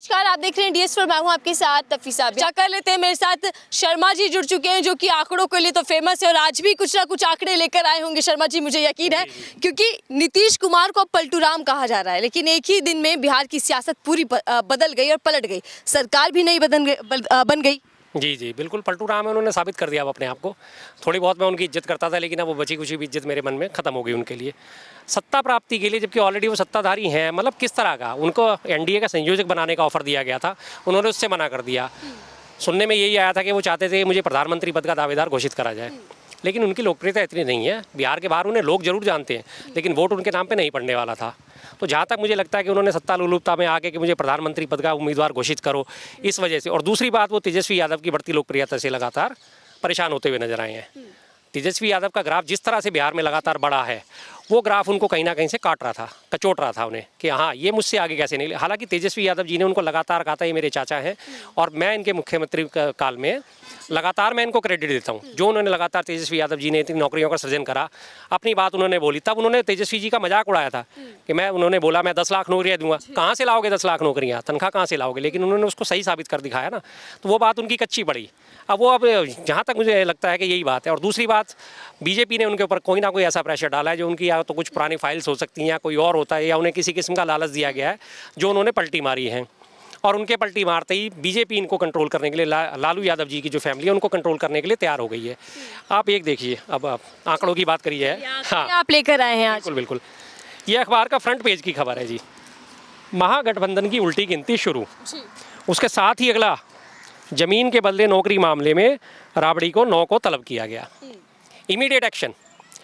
नमस्कार, आप देख रहे हैं डीएस पर। मैं हूं आपके साथ तफीसा। कर लेते हैं, मेरे साथ शर्मा जी जुड़ चुके हैं जो कि आंकड़ों के लिए तो फेमस है और आज भी कुछ ना कुछ आंकड़े लेकर आए होंगे शर्मा जी, मुझे यकीन है, क्योंकि नीतीश कुमार को अब पलटू राम कहा जा रहा है। लेकिन एक ही दिन में बिहार की सियासत पूरी बदल गई और पलट गई, सरकार भी नई बन गई। जी बिल्कुल पलटू राम है, उन्होंने साबित कर दिया अब अपने आप को। थोड़ी बहुत मैं उनकी इज्जत करता था, लेकिन अब वो बची कुछ भी इज्जत मेरे मन में ख़त्म हो गई उनके लिए, सत्ता प्राप्ति के लिए, जबकि ऑलरेडी वो सत्ताधारी हैं। मतलब किस तरह का उनको एनडीए का संयोजक बनाने का ऑफर दिया गया था, उन्होंने उससे मना कर दिया। सुनने में यही आया था कि वो चाहते थे कि मुझे प्रधानमंत्री पद का दावेदार घोषित करा जाए, लेकिन उनकी लोकप्रियता इतनी नहीं है। बिहार के बाहर उन्हें लोग जरूर जानते हैं, लेकिन वोट उनके नाम पे नहीं पड़ने वाला था। तो जहाँ तक मुझे लगता है कि उन्होंने सत्ता लोलुपता में आके कि मुझे प्रधानमंत्री पद का उम्मीदवार घोषित करो, इस वजह से। और दूसरी बात, वो तेजस्वी यादव की बढ़ती लोकप्रियता से लगातार परेशान होते हुए नजर आए हैं। तेजस्वी यादव का ग्राफ जिस तरह से बिहार में लगातार बढ़ा है, वो ग्राफ उनको कहीं ना कहीं से काट रहा था, कचोट रहा था उन्हें कि हाँ, ये मुझसे आगे कैसे नहीं। हालांकि तेजस्वी यादव जी ने उनको लगातार कहा था ये मेरे चाचा हैं, और मैं इनके मुख्यमंत्री काल में लगातार मैं इनको क्रेडिट देता हूँ। जो उन्होंने लगातार तेजस्वी यादव जी ने इतनी नौकरियों का सृजन करा, अपनी बात उन्होंने बोली। तब उन्होंने तेजस्वी जी का मजाक उड़ाया था कि उन्होंने बोला मैं 10 लाख नौकरियाँ दूंगा। कहाँ से लाओगे 10 लाख नौकरियाँ, तनख्वाह कहाँ से लाओगे? लेकिन उन्होंने उसको सही साबित कर दिखाया ना, तो वो बात उनकी कच्ची पड़ी। अब जहाँ तक मुझे लगता है कि यही बात है। और दूसरी बात, बीजेपी ने उनके ऊपर कोई ना कोई ऐसा प्रेशर डाला है जो उनकी या तो कुछ पुरानी फाइल्स हो सकती हैं या कोई और होता है, या उन्हें किसी किस्म का लालच दिया गया है, जो उन्होंने पलटी मारी है। और उनके पलटी मारते ही बीजेपी इनको कंट्रोल करने के लिए, लालू यादव जी की जो फैमिली है उनको कंट्रोल करने के लिए तैयार हो गई है। आप एक देखिए, अब आप आंकड़ों की बात करिए। हाँ, आप लेकर आए हैं आज। बिल्कुल। ये अखबार का फ्रंट पेज की खबर है जी। महागठबंधन की उल्टी गिनती शुरू। उसके साथ ही अगला, जमीन के बदले नौकरी मामले में राबड़ी को 9 को तलब किया गया। Immediate action.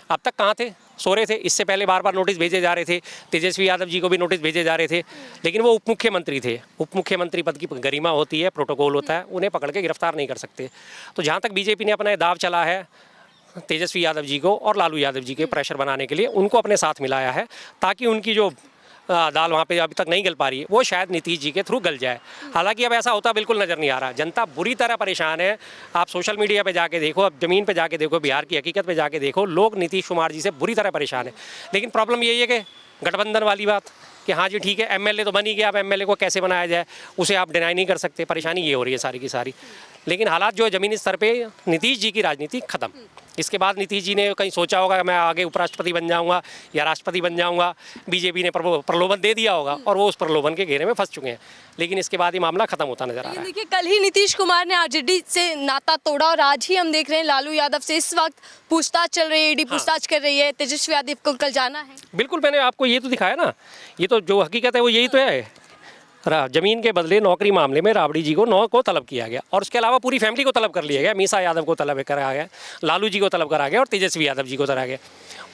अब तक कहाँ थे? सो रहे थे। इससे पहले बार बार नोटिस भेजे जा रहे थे, तेजस्वी यादव जी को भी नोटिस भेजे जा रहे थे, लेकिन वो उप मुख्यमंत्री थे। उप मुख्यमंत्री पद की गरिमा होती है, प्रोटोकॉल होता है, उन्हें पकड़ के गिरफ्तार नहीं कर सकते। तो जहाँ तक बीजेपी ने अपना दाव चला है तेजस्वी यादव जी को और लालू यादव जी के प्रेशर बनाने के लिए, उनको अपने साथ मिलाया है, ताकि उनकी जो दाल वहाँ पे अभी तक नहीं गल पा रही है, वो शायद नीतीश जी के थ्रू गल जाए। हालांकि अब ऐसा होता बिल्कुल नज़र नहीं आ रहा। जनता बुरी तरह परेशान है। आप सोशल मीडिया पे जाके देखो, अब ज़मीन पे जाके देखो, बिहार की हकीकत पे जाके देखो, लोग नीतीश कुमार जी से बुरी तरह परेशान है। लेकिन प्रॉब्लम यही है कि गठबंधन वाली बात कि हाँ जी ठीक है, एमएलए तो बन ही गया, अब एमएलए को कैसे बनाया जाए उसे आप डिनाई नहीं कर सकते। परेशानी ये हो रही है सारी की सारी। लेकिन हालात जो है ज़मीनी स्तर पे, नीतीश जी की राजनीति खत्म। इसके बाद नीतीश जी ने कहीं सोचा होगा कि मैं आगे उपराष्ट्रपति बन जाऊंगा या राष्ट्रपति बन जाऊंगा, बीजेपी ने प्रलोभन दे दिया होगा और वो उस प्रलोभन के घेरे में फंस चुके हैं। लेकिन इसके बाद ये मामला खत्म होता नजर आ रहा है। देखिए, कल ही नीतीश कुमार ने आरजेडी से नाता तोड़ा और आज ही हम देख रहे हैं लालू यादव से इस वक्त पूछताछ चल रही है, ईडी पूछताछ कर रही है। तेजस्वी यादव को कल जाना है। बिल्कुल, मैंने आपको ये तो दिखाया ना, ये तो जो हकीकत है वो यही तो है। जमीन के बदले नौकरी मामले में राबड़ी जी को 9 को तलब किया गया, और उसके अलावा पूरी फैमिली को तलब कर लिया गया। मीसा यादव को तलब करा गया, लालू जी को तलब करा गया और तेजस्वी यादव जी को करा गया।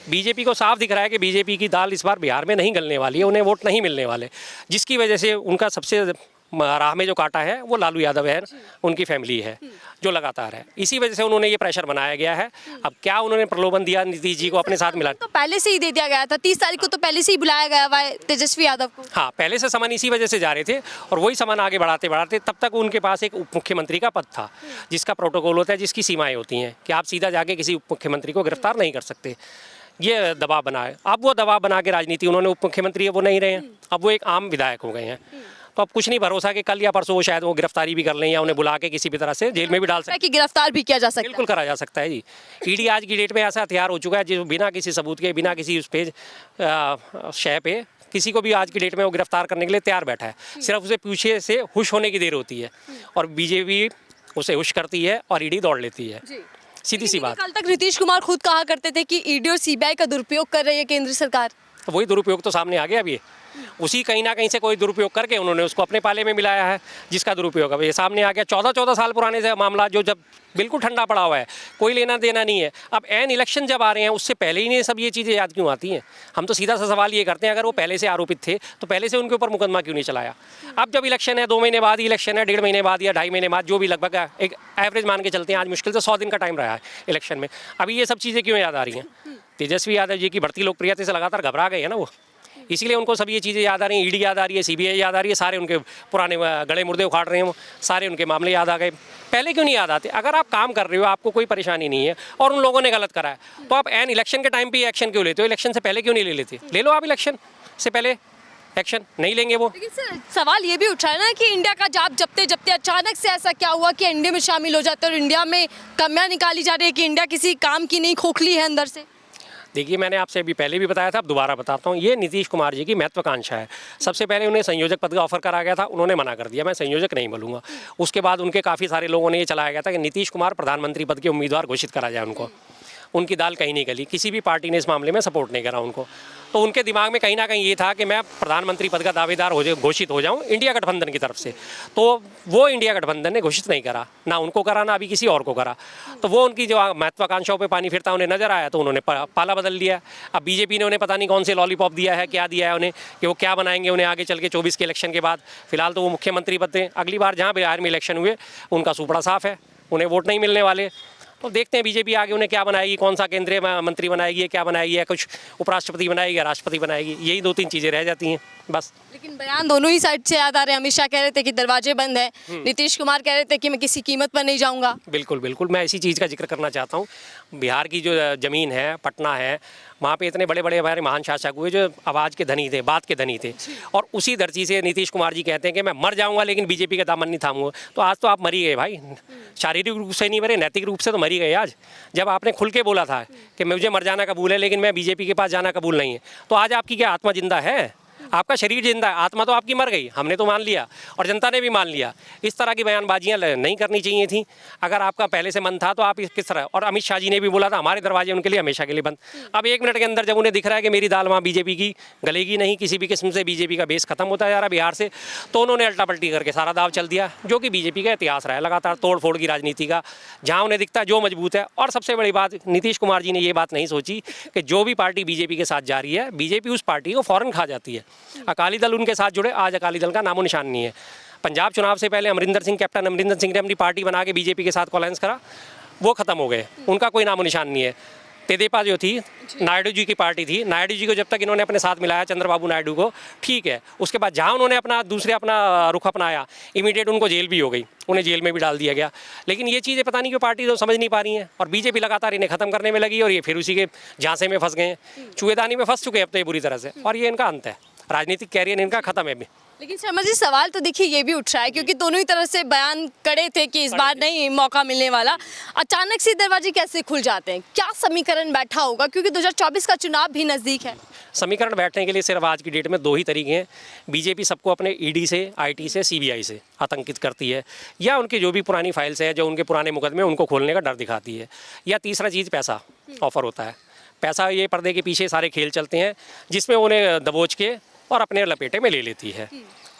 बीजेपी को साफ दिख रहा है कि बीजेपी की दाल इस बार बिहार में नहीं गलने वाली है, उन्हें वोट नहीं मिलने वाले, जिसकी वजह से उनका सबसे राह में जो काटा है वो लालू यादव है, उनकी फैमिली है जो लगातार है। इसी वजह से उन्होंने ये प्रेशर बनाया गया है। अब क्या उन्होंने प्रलोभन दिया नीतीश जी को अपने साथ मिला? तो पहले से ही दे दिया गया था, 30 तारीख को तो पहले से ही बुलाया गया हुआ है तेजस्वी यादव को। हाँ, पहले से सामान इसी वजह से जा रहे थे, और वही सामान आगे बढ़ाते बढ़ाते तब तक उनके पास एक उप मुख्यमंत्री का पद था, जिसका प्रोटोकॉल होता है, जिसकी सीमाएं होती हैं कि आप सीधा जाके किसी उप मुख्यमंत्री को गिरफ्तार नहीं कर सकते। ये दबाव बना है। अब वो दबाव बना के राजनीति, उन्होंने उप मुख्यमंत्री है वो नहीं रहे हैं, अब वो एक आम विधायक हो गए हैं। तो अब कुछ नहीं भरोसा कि कल या परसों वो शायद वो गिरफ्तारी भी कर लें या उन्हें बुला के किसी भी तरह से जेल में भी डाल सकते हैं। कि गिरफ्तार भी किया जा सकता है। बिल्कुल करा जा सकता है जी। ईडी आज की डेट में ऐसा हथियार हो चुका है जो बिना किसी सबूत के, बिना किसी उस पेज शय पे किसी को भी आज की डेट में वो गिरफ्तार करने के लिए तैयार बैठा है। सिर्फ उसे पीछे से हुश होने की देर होती है, और बीजेपी उसे हुश करती है और ईडी दौड़ लेती है। सीधी सी बात। कल तक नीतीश कुमार खुद कहा करते थे कि ईडी और सीबीआई का दुरुपयोग कर रही है केंद्र सरकार। वही दुरुपयोग तो सामने आ गया अभी। उसी कहीं ना कहीं से कोई दुरुपयोग करके उन्होंने उसको अपने पाले में मिलाया है, जिसका दुरुपयोग अब ये सामने आ गया। 14 साल पुराने से मामला जो जब बिल्कुल ठंडा पड़ा हुआ है, कोई लेना देना नहीं है। अब एन इलेक्शन जब आ रहे हैं, उससे पहले ही नहीं सब ये चीज़ें याद क्यों आती हैं? हम तो सीधा सा सवाल ये करते हैं, अगर वो पहले से आरोपित थे तो पहले से उनके ऊपर मुकदमा क्यों नहीं चलाया? अब जब इलेक्शन है, 2 महीने बाद ही इलेक्शन है, 1.5 महीने बाद या 2.5 महीने बाद, जो भी लगभग एक एवरेज मान के चलते हैं, आज मुश्किल से 100 दिन का टाइम रहा है इलेक्शन में, अभी ये सब चीज़ें क्यों याद आ रही हैं? तेजस्वी यादव जी की बढ़ती लोकप्रियता से लगातार घबरा गए हैं ना वो, इसीलिए उनको सब ये चीज़ें याद आ रही हैं। ईडी याद आ रही है, सीबीआई याद आ रही है, सारे उनके पुराने गड़े मुर्दे उखाड़ रहे हैं वो, सारे उनके मामले याद आ गए। पहले क्यों नहीं याद आते? अगर आप काम कर रहे हो, आपको कोई परेशानी नहीं है और उन लोगों ने गलत करा है, तो आप एन इलेक्शन के टाइम पे एक्शन क्यों लेते हो? इलेक्शन से पहले क्यों नहीं ले लेते? ले लो आप इलेक्शन से पहले, एक्शन नहीं लेंगे वो। लेकिन सर सवाल ये भी उठा है ना कि इंडिया का जाप जपते जपते अचानक से ऐसा क्या हुआ कि एनडीए में शामिल हो जाते हैं और इंडिया में कमियां निकाली जा रही है कि इंडिया किसी काम की नहीं, खोखली है अंदर से। देखिए, मैंने आपसे अभी पहले भी बताया था, अब दोबारा बताता हूँ, ये नीतीश कुमार जी की महत्वाकांक्षा है। सबसे पहले उन्हें संयोजक पद का ऑफर करा गया था, उन्होंने मना कर दिया, मैं संयोजक नहीं बोलूँगा। उसके बाद उनके काफ़ी सारे लोगों ने ये चलाया गया था कि नीतीश कुमार प्रधानमंत्री पद के उम्मीदवार घोषित करा जाए उनको। उनकी दाल कहीं नहीं गली, किसी भी पार्टी ने इस मामले में सपोर्ट नहीं करा उनको। तो उनके दिमाग में कहीं ना कहीं ये था कि मैं प्रधानमंत्री पद का दावेदार घोषित हो जाऊं इंडिया गठबंधन की तरफ से। तो वो इंडिया गठबंधन ने घोषित नहीं करा, ना उनको करा ना अभी किसी और को करा। तो वो उनकी जो महत्वाकांक्षाओं पे पानी फिरता उन्हें नजर आया, तो उन्होंने पाला बदल लिया। अब बीजेपी ने उन्हें पता नहीं कौन से लॉलीपॉप दिया है, क्या दिया है उन्हें, कि वो क्या बनाएंगे उन्हें आगे चल के 24 के इलेक्शन के बाद। फिलहाल तो वो मुख्यमंत्री पद थे, अगली बार जहाँ बिहार में इलेक्शन हुए उनका सुपड़ा साफ है, उन्हें वोट नहीं मिलने वाले। तो देखते हैं बीजेपी आगे उन्हें क्या बनाएगी, कौन सा केंद्रीय मंत्री बनाएगी, क्या बनाएगी, या कुछ उपराष्ट्रपति बनाएगी या राष्ट्रपति बनाएगी। यही 2-3 चीज़ें रह जाती हैं बस। लेकिन बयान दोनों ही साइड से याद आ रहे हैं। अमित शाह कह रहे थे कि दरवाजे बंद है, नीतीश कुमार कह रहे थे कि मैं किसी कीमत पर नहीं जाऊंगा। बिल्कुल बिल्कुल, मैं इसी चीज़ का जिक्र करना चाहता हूँ। बिहार की जो ज़मीन है, पटना है, वहाँ पे इतने बड़े बड़े हमारे महान शासक हुए जो आवाज़ के धनी थे, बात के धनी थे, और उसी धरती से नीतीश कुमार जी कहते हैं कि मैं मर जाऊंगा लेकिन बीजेपी का दामन नहीं थामूंगा। तो आज तो आप मरी गए भाई, शारीरिक रूप से नहीं मरे, नैतिक रूप से तो मरी गए आज। जब आपने खुल के बोला था कि मुझे मर जाना कबूल है लेकिन मैं बीजेपी के पास जाना कबूल नहीं है, तो आज आपकी क्या आत्मा जिंदा है? आपका शरीर जिंदा है, आत्मा तो आपकी मर गई। हमने तो मान लिया और जनता ने भी मान लिया। इस तरह की बयानबाजियां नहीं करनी चाहिए थी। अगर आपका पहले से मन था तो आप किस तरह, और अमित शाह जी ने भी बोला था हमारे दरवाजे उनके लिए हमेशा के लिए बंद। अब 1 मिनट के अंदर जब उन्हें दिख रहा है कि मेरी दाल वहाँ बीजेपी की गलेगी नहीं, किसी भी किस्म से बीजेपी का बेस खत्म होता जा रहा है बिहार से, तो उन्होंने अल्टा पल्टी करके सारा दाव चल दिया, जो कि बीजेपी का इतिहास रहा है लगातार तोड़ फोड़ की राजनीति का। जहाँ उन्हें दिखता है जो मजबूत है, और सबसे बड़ी बात नीतीश कुमार जी ने ये बात नहीं सोची कि जो भी पार्टी बीजेपी के साथ जा रही है, बीजेपी उस पार्टी को फौरन खा जाती है। अकाली दल उनके साथ जुड़े, आज अकाली दल का नामो निशान नहीं है। पंजाब चुनाव से पहले अमरिंदर सिंह, कैप्टन अमरिंदर सिंह ने अपनी पार्टी बना के बीजेपी के साथ अलायंस करा, वो खत्म हो गए, उनका कोई नामो निशान नहीं है। तेदेपा जो थी, नायडू जी की पार्टी थी, नायडू जी को जब तक इन्होंने अपने साथ मिलाया, चंद्रबाबू नायडू को, ठीक है। उसके बाद जहाँ उन्होंने अपना रुख अपनाया, इमीडिएट उनको जेल भी हो गई, उन्हें जेल में भी डाल दिया गया। लेकिन ये चीज़ें पता नहीं क्यों पार्टी तो समझ नहीं पा रही हैं, और बीजेपी लगातार इन्हें खत्म करने में लगी, और ये फिर उसी के झांसे में फंस गए हैं, चूहेदानी में फंस चुके हैं अब तो ये बुरी तरह से, और ये इनका अंत है, राजनीतिक कैरियर इनका खत्म है अभी। लेकिन शर्मा जी सवाल तो देखिए ये भी उठ रहा है, क्योंकि दोनों ही तरह से बयान कड़े थे कि इस बार नहीं मौका मिलने वाला, अचानक से दरवाजे कैसे खुल जाते हैं? क्या समीकरण बैठा होगा, क्योंकि 2024 का चुनाव भी नज़दीक है? समीकरण बैठने के लिए सिर्फ आज की डेट में 2 ही तरीके हैं। बीजेपी सबको अपने ईडी से, आईटी से, सीबीआई से आतंकित करती है, या उनकी जो भी पुरानी फाइल्स हैं, जो उनके पुराने मुकदमे, उनको खोलने का डर दिखाती है, या तीसरा चीज़ पैसा ऑफर होता है। पैसा ये पर्दे के पीछे सारे खेल चलते हैं, जिसमें उन्हें दबोच के और अपने लपेटे में ले लेती है।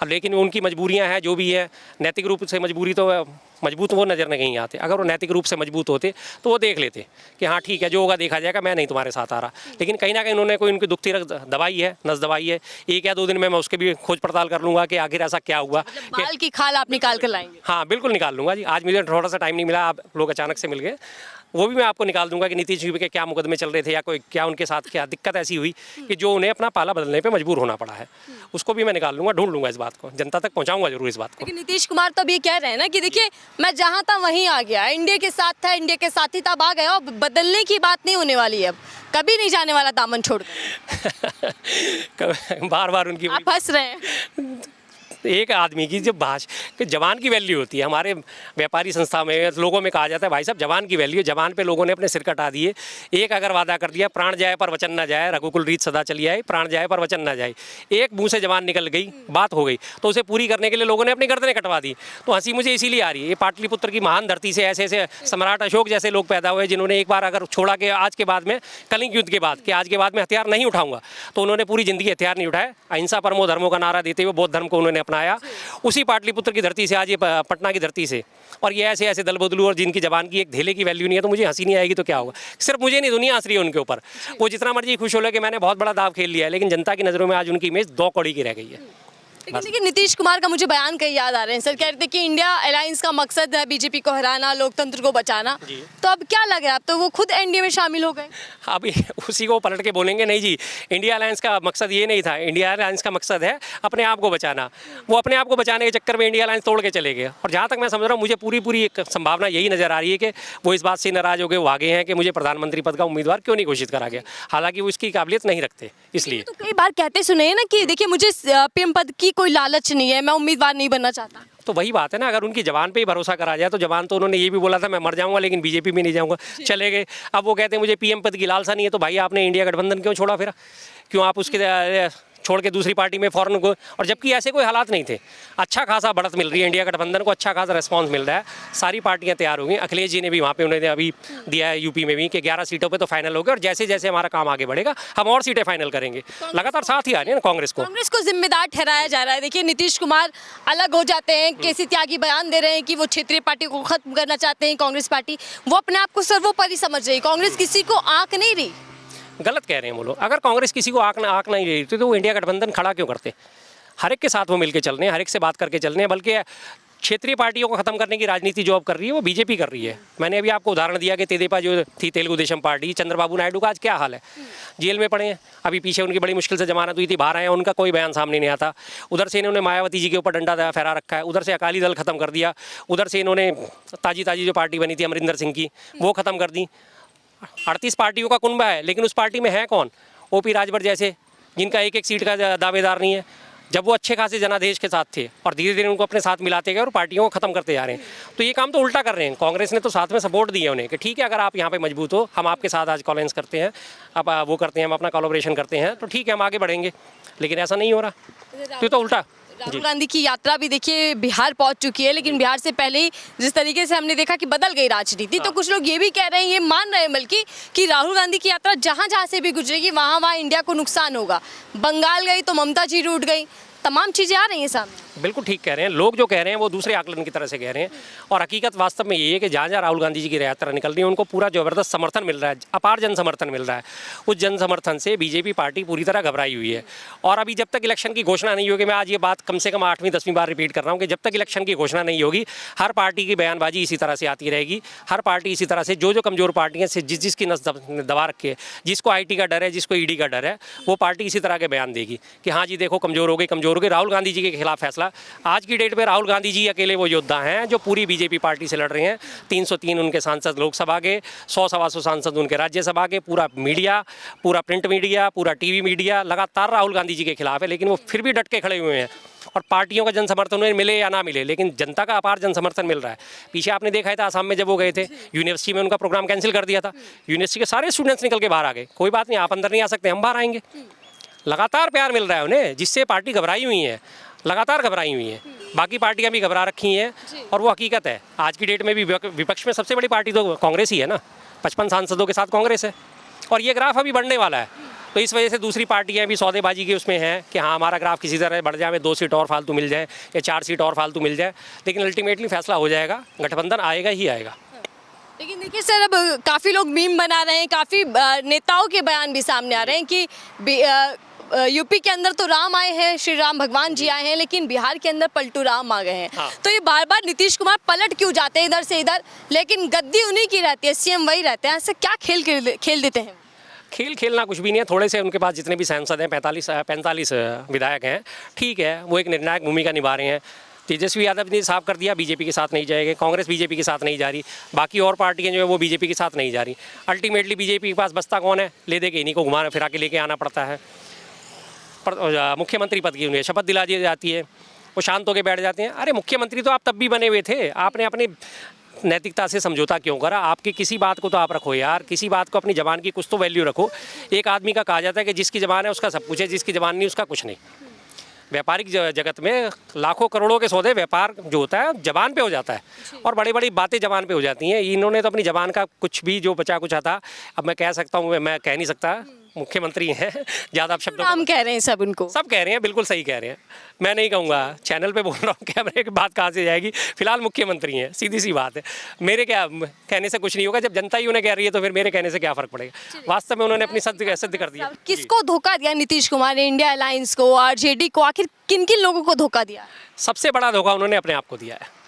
अब लेकिन उनकी मजबूरियां हैं जो भी है, नैतिक रूप से मजबूत वो नज़र नहीं आते। अगर वो नैतिक रूप से मजबूत होते तो वो देख लेते कि हाँ ठीक है, जो होगा देखा जाएगा, मैं नहीं तुम्हारे साथ आ रहा। लेकिन कहीं ना कहीं उन्होंने कोई उनकी दुखती रख दबाई है, नस दबाई है। 1 या 2 दिन में मैं उसके भी खोज पड़ताल कर लूँगा कि आखिर ऐसा क्या हुआ। बाल की खाल आप निकाल कर लाएंगे? हाँ बिल्कुल निकाल लूँगा जी। आज मुझे थोड़ा सा टाइम नहीं मिला, आप लोग अचानक से मिल गए, वो भी मैं आपको निकाल दूंगा कि नीतीश जी के क्या मुकदमे चल रहे थे, या कोई क्या उनके साथ क्या दिक्कत ऐसी हुई कि जो उन्हें अपना पाला बदलने पे मजबूर होना पड़ा है। उसको भी मैं निकाल लूंगा, ढूंढ लूंगा, इस बात को जनता तक पहुंचाऊंगा जरूर इस बात को। लेकिन नीतीश कुमार तो अब ये कह रहे हैं ना कि देखिए मैं जहां था वहीं आ गया, इंडिया के साथ था, इंडिया के साथ ही तब आ गया, और बदलने की बात नहीं होने वाली है, अब कभी नहीं जाने वाला दामन छोड़कर। बार बार उनकी आप हंस रहे हैं। एक आदमी की जब कि जवान की वैल्यू होती है, हमारे व्यापारी संस्था में लोगों में कहा जाता है भाई साहब जवान की वैल्यू, जवान पे लोगों ने अपने सिर कटा दिए। एक अगर वादा कर दिया, प्राण जाए पर वचन ना जाए, रघुकुल रीत सदा चली आए, प्राण जाए पर वचन ना जाए, एक मुंह से जवान निकल गई, बात हो गई, तो उसे पूरी करने के लिए लोगों ने अपनी गर्दनें कटवा दी। तो हंसी मुझे इसीलिए आ रही है, ये पाटलिपुत्र की महान धरती से ऐसे ऐसे सम्राट अशोक जैसे लोग पैदा हुए, जिन्होंने एक बार अगर छोड़ा कि आज के बाद में, कलिंग युद्ध के बाद कि आज के बाद में हथियार नहीं उठाऊंगा, तो उन्होंने पूरी जिंदगी हथियार नहीं उठाए। अहिंसा परमो धर्मों का नारा देते हुए बौद्ध धर्म को उन्होंने अपनाया। उसी पाटलिपुत्र की धरती से, आज ये पटना की धरती से, और ये ऐसे ऐसे दल बदलू और जिनकी जबान की एक धेले की वैल्यू नहीं है, तो मुझे हंसी नहीं आएगी तो क्या होगा। सिर्फ मुझे नहीं, दुनिया हंस रही है उनके ऊपर। वो जितना मर्जी खुश हो ले कि मैंने बहुत बड़ा दाव खेल लिया है, लेकिन जनता की नज़रों में आज उनकी इमेज 2 कौड़ी की रह गई है। लेकिन देखिए नीतीश कुमार का मुझे बयान कई याद आ रहे हैं सर, कह रहे थे कि इंडिया अलायंस का मकसद है बीजेपी को हराना, लोकतंत्र को बचाना। तो अब क्या लग रहा है, अब तो वो खुद एनडीए में शामिल हो गए। अभी उसी को पलट के बोलेंगे नहीं जी, इंडिया अलायंस का मकसद ये नहीं था, इंडिया अलायंस का मकसद है अपने आप को बचाना। वो अपने आप को बचाने के चक्कर में इंडिया अलायंस तोड़ के चले गए। और जहाँ तक मैं समझ रहा हूँ, मुझे पूरी एक संभावना यही नज़र आ रही है कि वो इस बात से नाराज़ हो गए, वो आगे हैं कि मुझे प्रधानमंत्री पद का उम्मीदवार क्यों नहीं घोषित करा गया, हालांकि वो इसकी काबिलियत नहीं रखते। इसलिए तो कई बार कहते सुने हैं ना कि देखिए मुझे पीएम पद की कोई लालच नहीं है, मैं उम्मीदवार नहीं बनना चाहता। तो वही बात है ना, अगर उनकी जवान पे ही भरोसा करा जाए तो जवान तो उन्होंने ये भी बोला था मैं मर जाऊंगा लेकिन बीजेपी में नहीं जाऊंगा, चले गए। अब वो कहते हैं मुझे पीएम पद की लालसा नहीं है, तो भाई आपने इंडिया गठबंधन क्यों छोड़ा फिर? क्यों आप उसके छोड़ के दूसरी पार्टी में फौरन को? और जबकि ऐसे कोई हालात नहीं थे, अच्छा खासा बढ़त मिल रही है इंडिया गठबंधन को, अच्छा खासा रिस्पांस मिल रहा है, सारी पार्टियां तैयार हो गई। अखिलेश जी ने भी वहाँ पे उन्होंने अभी दिया है यूपी में भी कि 11 सीटों पे तो फाइनल हो गया, और जैसे जैसे हमारा काम आगे बढ़ेगा हम और सीटें फाइनल करेंगे। लगातार साथ ही आ रही है ना कांग्रेस को जिम्मेदार ठहराया जा रहा है। देखिए नीतीश कुमार अलग हो जाते हैं, केसी त्यागी बयान दे रहे हैं कि वो क्षेत्रीय पार्टी को खत्म करना चाहते हैं। कांग्रेस पार्टी वो अपने आप को सर्वोपरि समझ रही, कांग्रेस किसी को आंक नहीं रही। गलत कह रहे हैं वो लोग। अगर कांग्रेस किसी को आंक नहीं रही थी तो वो इंडिया गठबंधन खड़ा क्यों करते? हर एक के साथ वो मिलकर चल रहे हैं, हर एक से बात करके चल रहे हैं। बल्कि क्षेत्रीय पार्टियों को खत्म करने की राजनीति जो अब कर रही है वो बीजेपी कर रही है। मैंने अभी आपको उदाहरण दिया कि तेदेपा जो थी तेलुगु देशम पार्टी, चंद्रबाबू नायडू का आज क्या हाल है, जेल में पड़े हैं। अभी पीछे उनकी बड़ी मुश्किल से जमानत हुई थी, बाहर आए हैं, उनका कोई बयान सामने नहीं आता। उधर से इन्होंने मायावती जी के ऊपर डंडा फहरा रखा है, उधर से अकाली दल खत्म कर दिया, उधर से इन्होंने ताजी जो पार्टी बनी थी अमरिंदर सिंह की वो खत्म कर दी। 38 पार्टियों का कुनबा है, लेकिन उस पार्टी में है कौन? ओपी राजभर जैसे, जिनका एक सीट का दावेदार नहीं है, जब वो अच्छे खासे जनादेश के साथ थे, और धीरे धीरे उनको अपने साथ मिलाते गए और पार्टियों को खत्म करते जा रहे हैं। तो ये काम तो उल्टा कर रहे हैं। कांग्रेस ने तो साथ में सपोर्ट दिया उन्हें कि ठीक है, अगर आप यहाँ पे मजबूत हो, हम आपके साथ आज कॉलेंस करते हैं, अब वो करते हैं, हम अपना कोलैबोरेशन करते हैं, तो ठीक है हम आगे बढ़ेंगे। लेकिन ऐसा नहीं हो रहा, तो उल्टा। राहुल गांधी की यात्रा भी देखिए बिहार पहुंच चुकी है, लेकिन बिहार से पहले ही जिस तरीके से हमने देखा कि बदल गई राजनीति, तो कुछ लोग ये भी कह रहे हैं, ये मान रहे हैं बल्कि कि राहुल गांधी की यात्रा जहां से भी गुजरेगी वहां इंडिया को नुकसान होगा। बंगाल गई तो ममता जी रूठ गई, तमाम चीजें आ रही हैं सामने। बिल्कुल ठीक कह रहे हैं लोग, जो कह रहे हैं वो दूसरे आकलन की तरह से कह रहे हैं। और हकीकत वास्तव में ये है कि जहाँ राहुल गांधी जी की यात्रा निकल रही है उनको पूरा ज़बरदस्त समर्थन मिल रहा है, अपार जन समर्थन मिल रहा है। उस जन समर्थन से बीजेपी पार्टी पूरी तरह घबराई हुई है। और अभी जब तक इलेक्शन की घोषणा नहीं होगी, मैं आज ये बात कम से कम 8वीं-10वीं बार रिपीट कर रहा हूँ कि जब तक इलेक्शन की घोषणा नहीं होगी, हर पार्टी की बयानबाजी इसी तरह से आती रहेगी। हर पार्टी इसी तरह से जो कमज़ोर पार्टियाँ से जिसकी नस दबा रखी है, जिसको IT का डर है, जिसको ED का डर है, वो पार्टी इसी तरह के बयान देगी कि हाँ जी देखो कमज़ोर हो गई। राहुल गांधी जी के खिलाफ फैसला आज की डेट में राहुल गांधी जी अकेले वो योद्धा हैं जो पूरी बीजेपी पार्टी से लड़ रहे हैं। 303 उनके सांसद लोकसभा के, 100-125 सांसद उनके राज्यसभा के, पूरा मीडिया, पूरा प्रिंट मीडिया, पूरा TV मीडिया लगातार राहुल गांधी जी के खिलाफ है, लेकिन वो फिर भी डट के खड़े हुए हैं। और पार्टियों का जन समर्थन उन्हें मिले या ना मिले, लेकिन जनता का अपार जन समर्थन मिल रहा है। पीछे आपने देखा था आसाम में जब वो गए थे, यूनिवर्सिटी में उनका प्रोग्राम कैंसिल कर दिया था, यूनिवर्सिटी के सारे स्टूडेंट्स निकल के बाहर आ गए, कोई बात नहीं आप अंदर नहीं आ सकते, हम बाहर आएंगे। लगातार प्यार मिल रहा है उन्हें, जिससे पार्टी घबराई हुई है, लगातार घबराई हुई हैं। बाकी पार्टियां भी घबरा रखी हैं, और वो हकीकत है। आज की डेट में भी विपक्ष में सबसे बड़ी पार्टी तो कांग्रेस ही है ना, 55 सांसदों के साथ कांग्रेस है, और ये ग्राफ अभी बढ़ने वाला है। तो इस वजह से दूसरी पार्टियां भी सौदेबाजी की उसमें हैं कि हाँ हमारा ग्राफ किसी तरह बढ़ जाए, 2 सीट और फालतू मिल जाए या 4 सीट और फालतू मिल जाए, लेकिन अल्टीमेटली फैसला हो जाएगा, गठबंधन आएगा ही आएगा। लेकिन देखिए सर, अब काफ़ी लोग मीम बना रहे हैं, काफ़ी नेताओं के बयान भी सामने आ रहे हैं कि यूपी के अंदर तो राम आए हैं, श्री राम भगवान जी आए हैं, लेकिन बिहार के अंदर पलटू राम आ गए हैं। हाँ। तो ये बार बार नीतीश कुमार पलट क्यों जाते हैं इधर से इधर, लेकिन गद्दी उन्हीं की रहती है, CM वही रहते हैं। ऐसे क्या खेल देते हैं? खेल खेलना कुछ भी नहीं है। थोड़े से उनके पास जितने भी सांसद हैं, 45 विधायक हैं, ठीक है, वो एक निर्णायक भूमिका निभा रहे हैं। तेजस्वी यादव ने साफ कर दिया बीजेपी के साथ नहीं जाएंगे, कांग्रेस बीजेपी के साथ नहीं जा रही, बाकी और पार्टियां जो है वो बीजेपी के साथ नहीं जा रही। अल्टीमेटली बीजेपी के पास बस्ता कौन है? ले दे के इन्हीं को घुमा फिरा के लेके आना पड़ता है। मुख्यमंत्री पद की उन्हें शपथ दिला दी जाती है, वो शांत होकर बैठ जाते हैं। अरे मुख्यमंत्री तो आप तब भी बने हुए थे, आपने अपनी नैतिकता से समझौता क्यों करा? आपकी किसी बात को तो आप रखो यार, किसी बात को, अपनी ज़बान की कुछ तो वैल्यू रखो। एक आदमी का कहा जाता है कि जिसकी ज़बान है उसका सब कुछ है, जिसकी ज़बान नहीं उसका कुछ नहीं। व्यापारिक जगत में लाखों करोड़ों के सौदे, व्यापार जो होता है ज़बान पे हो जाता है, और बड़ी बड़ी बातें ज़बान पे हो जाती हैं। इन्होंने तो अपनी ज़बान का कुछ भी जो बचा कुछ था, अब मैं कह सकता हूँ, मैं कह नहीं सकता, मुख्यमंत्री हैं, ज़्यादा आप शब्दों नाम कह रहे हैं सब उनको। सब कह रहे हैं, बिल्कुल सही कह रहे हैं। मैं नहीं कहूँगा, चैनल पे बोल रहा हूँ, कैमरे की बात कहाँ से जाएगी। फिलहाल मुख्यमंत्री हैं, सीधी सी बात है। मेरे क्या कहने से कुछ नहीं होगा, जब जनता ही उन्हें कह रही है तो फिर मेरे कहने से क्या फ़र्क पड़ेगा। वास्तव में उन्होंने अपनी सिद्ध कर दिया। किसको धोखा दिया नीतीश कुमार ने? इंडिया अलायंस को, आरजेडी को? आखिर किन किन लोगों को धोखा दिया? सबसे बड़ा धोखा उन्होंने अपने आप को दिया है।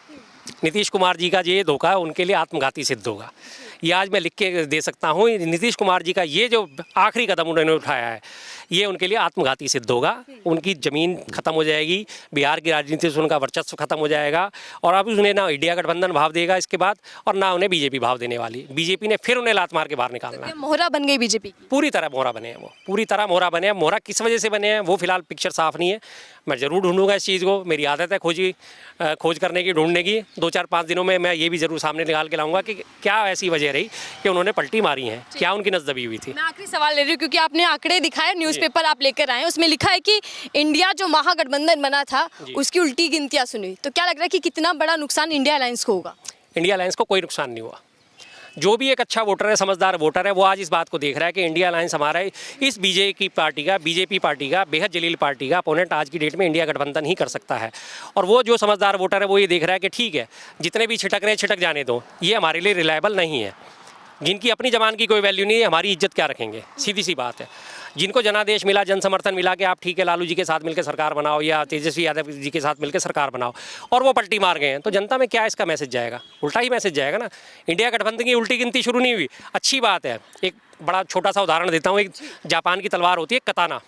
नीतीश कुमार जी का ये धोखा उनके लिए आत्मघाती सिद्ध होगा। ये आज मैं लिख के दे सकता हूँ, नीतीश कुमार जी का ये जो आखिरी कदम उन्होंने उठाया है, ये उनके लिए आत्मघाती सिद्ध होगा। उनकी ज़मीन खत्म हो जाएगी, बिहार की राजनीति से उनका वर्चस्व खत्म हो जाएगा, और अब उन्हें ना इंडिया गठबंधन भाव देगा इसके बाद, और ना उन्हें बीजेपी भाव देने वाली। बीजेपी ने फिर उन्हें लात मार के बाहर निकालना है। मोहरा बन गई बीजेपी की। पूरी तरह मोहरा बने हैं वो, पूरी तरह मोहरा बने हैं। मोहरा किस वजह से बने हैं वो फिलहाल पिक्चर साफ नहीं है। मैं ज़रूर ढूंढूंगा इस चीज़ को, मेरी आदत है खोज करने की, ढूंढने की। 2-4-5 दिनों में मैं ये भी ज़रूर सामने निकाल के लाऊंगा कि क्या ऐसी वजह रही कि उन्होंने पलटी मारी है, क्या उनकी नस दबी हुई थी। मैं आखिरी सवाल ले रही हूँ, क्योंकि आपने आंकड़े दिखाए, न्यूज़पेपर आप लेकर आए, उसमें लिखा है कि इंडिया जो महागठबंधन बना था उसकी उल्टी गिनतियाँ सुनी। तो क्या लग रहा है कि कितना बड़ा नुकसान इंडिया अलायंस को होगा? इंडिया अलायंस को कोई नुकसान नहीं हुआ। जो भी एक अच्छा वोटर है, समझदार वोटर है, वो आज इस बात को देख रहा है कि इंडिया अलायंस हमारा इस बीजेपी पार्टी का बेहद जलील पार्टी का अपोनेंट आज की डेट में इंडिया गठबंधन ही कर सकता है। और वो जो समझदार वोटर है वो ये देख रहा है कि ठीक है, जितने भी छिटक रहे हैं छिटक जाने दो, ये हमारे लिए रिलायबल नहीं है। जिनकी अपनी जबान की कोई वैल्यू नहीं है, हमारी इज्जत क्या रखेंगे? सीधी सी बात है। जिनको जनादेश मिला, जन समर्थन मिला कि आप ठीक है लालू जी के साथ मिलकर सरकार बनाओ या तेजस्वी यादव जी के साथ मिलकर सरकार बनाओ, और वो पलटी मार गए हैं, तो जनता में क्या इसका मैसेज जाएगा? उल्टा ही मैसेज जाएगा ना। इंडिया गठबंधन की उल्टी गिनती शुरू नहीं हुई, अच्छी बात है। एक बड़ा छोटा सा उदाहरण देता हूँ। एक जापान की तलवार होती है कताना,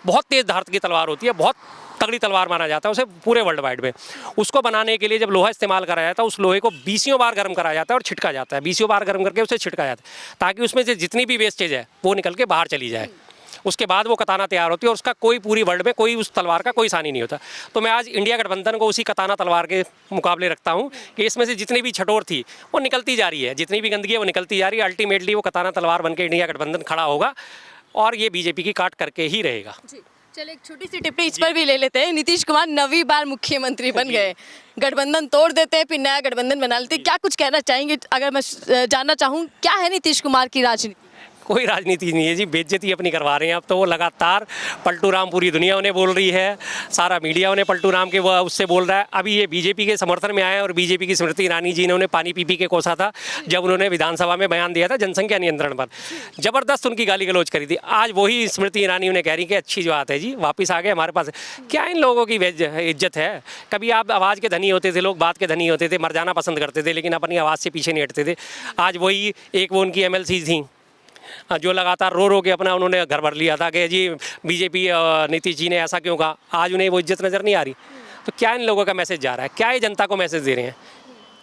बहुत तेज़ धार की तलवार होती है, बहुत तगड़ी तलवार माना जाता है उसे पूरे वर्ल्ड वाइड में। उसको बनाने के लिए जब लोहा इस्तेमाल करा जाता है, उस लोहे को 20 बार गर्म कराया जाता है और छिटका जाता है। 20 बार गर्म करके उसे छिटका जाता है, ताकि उसमें से जितनी भी वेस्टेज है वो निकल के बाहर चली जाए। उसके बाद वो कताना तैयार होती है, और उसका कोई पूरी वर्ल्ड में कोई उस तलवार का कोई सानी नहीं होता। तो मैं आज इंडिया गठबंधन को उसी कताना तलवार के मुकाबले रखता हूँ कि इसमें से जितनी भी छटोर थी वो निकलती जा रही है, जितनी भी गंदगी है वो निकलती जा रही है। अल्टीमेटली वो कताना तलवार बन के इंडिया गठबंधन खड़ा होगा, और ये बीजेपी की काट करके ही रहेगा। चलिए, एक छोटी सी टिप्पणी इस पर भी ले लेते हैं। नीतीश कुमार 9वीं बार मुख्यमंत्री बन गए, गठबंधन तोड़ देते हैं, फिर नया गठबंधन बना लेते हैं। क्या कुछ कहना चाहेंगे? अगर मैं जानना चाहूँ, क्या है नीतीश कुमार की राजनीति? कोई राजनीति नहीं है जी, बेइज्जती अपनी करवा रहे हैं अब तो वो लगातार। पलटू राम पूरी दुनिया उन्हें बोल रही है, सारा मीडिया उन्हें पलटू राम के वो उससे बोल रहा है। अभी ये बीजेपी के समर्थन में आए, और बीजेपी की स्मृति ईरानी जी ने उन्हें पानी पी के कोसा था जब उन्होंने विधानसभा में बयान दिया था जनसंख्या नियंत्रण पर, ज़बरदस्त उनकी गाली गलौज करी थी। आज वही स्मृति ईरानी उन्हें कह रही कि अच्छी बात है जी, वापस आ गए हमारे पास। क्या इन लोगों की इज्जत है? कभी आप आवाज़ के धनी होते थे, लोग बात के धनी होते थे, मर जाना पसंद करते थे, लेकिन अपनी आवाज़ से पीछे नहीं हटते थे। आज वही एक वो उनकी MLC थी जो लगातार रो के अपना उन्होंने घर भर लिया था कि जी बीजेपी नीतीश जी ने ऐसा क्यों कहा, आज उन्हें वो इज्जत नज़र नहीं आ रही। तो क्या इन लोगों का मैसेज जा रहा है? क्या ये जनता को मैसेज दे रहे हैं?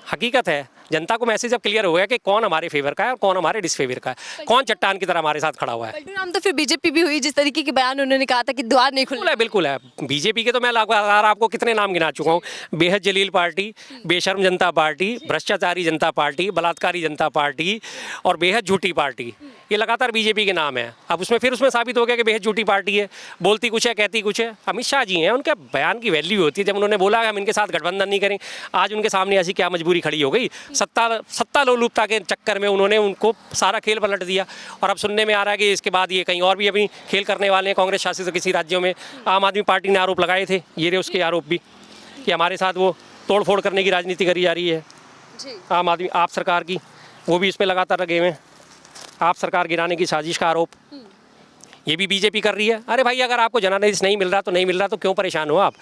हकीकत है, जनता को मैसेज अब क्लियर हो गया कि कौन हमारे फेवर का है और कौन हमारे डिसफेवर का है, कौन चट्टान की तरह हमारे साथ खड़ा हुआ है। पलटू राम तो फिर बीजेपी भी हुई, जिस तरीके के बयान उन्होंने कहा था कि द्वार नहीं खुले। बिल्कुल है। बीजेपी के तो मैं लगातार आपको कितने नाम गिना चुका हूँ। बेहद जलील पार्टी, बेशर्म जनता पार्टी, भ्रष्टाचारी जनता पार्टी, बलात्कारी जनता पार्टी और बेहद झूठी पार्टी, ये लगातार बीजेपी के नाम है। अब उसमें साबित हो गया कि बेहद झूठी पार्टी है, बोलती कुछ है कहती कुछ है। अमित शाह जी हैं, उनके बयान की वैल्यू होती है। जब उन्होंने बोला हम इनके साथ गठबंधन नहीं करें, आज उनके सामने ऐसी क्या मजबूरी खड़ी हो गई? सत्ता लोलुपता के चक्कर में उन्होंने उनको सारा खेल पलट दिया। और अब सुनने में आ रहा है कि इसके बाद ये कहीं और भी अभी खेल करने वाले हैं। कांग्रेस शासित किसी राज्यों में आम आदमी पार्टी ने आरोप लगाए थे, ये रहे उसके आरोप भी, कि हमारे साथ वो तोड़फोड़ करने की राजनीति करी जा रही है आम आदमी आप सरकार की, वो भी इसमें लगातार लगे हुए हैं। आप सरकार गिराने की साजिश का आरोप ये भी बीजेपी कर रही है। अरे भाई, अगर आपको जनादेश नहीं मिल रहा तो नहीं मिल रहा, तो क्यों परेशान हो आप?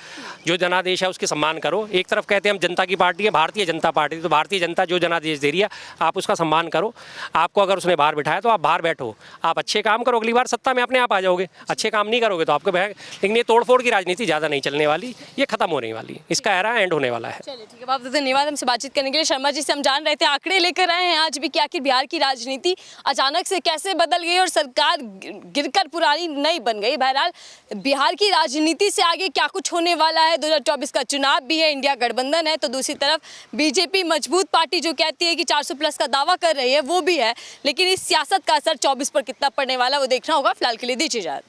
जो जनादेश है उसके सम्मान करो। एक तरफ कहते हैं हम जनता की पार्टी है, भारतीय जनता पार्टी, तो भारतीय जनता जो जनादेश दे रही है आप उसका सम्मान करो। आपको अगर उसने बाहर बिठाया तो आप बाहर बैठो, आप अच्छे काम करो, अगली बार सत्ता में अपने आप आ जाओगे। अच्छे काम नहीं करोगे तो आपको लेकिन ये तोड़फोड़ की राजनीति ज़्यादा नहीं चलने वाली, ये खत्म होने वाली, इसका एरा एंड होने वाला है। चलिए ठीक है, बहुत धन्यवाद हमसे बातचीत करने के लिए। शर्मा जी से हम जान रहे थे, आंकड़े लेकर आए हैं आज भी कि आखिर बिहार की राजनीति अचानक से कैसे बदल गई और सरकार गिरकर पुरानी नई बन गई। बहरहाल बिहार की राजनीति से आगे क्या कुछ होने वाला है, 2024 का चुनाव भी है, इंडिया गठबंधन है, तो दूसरी तरफ बीजेपी मजबूत पार्टी जो कहती है कि 400+ का दावा कर रही है वो भी है। लेकिन इस सियासत का असर 24 पर कितना पड़ने वाला है वो देखना होगा। फिलहाल के लिए दीजिए इजाजत।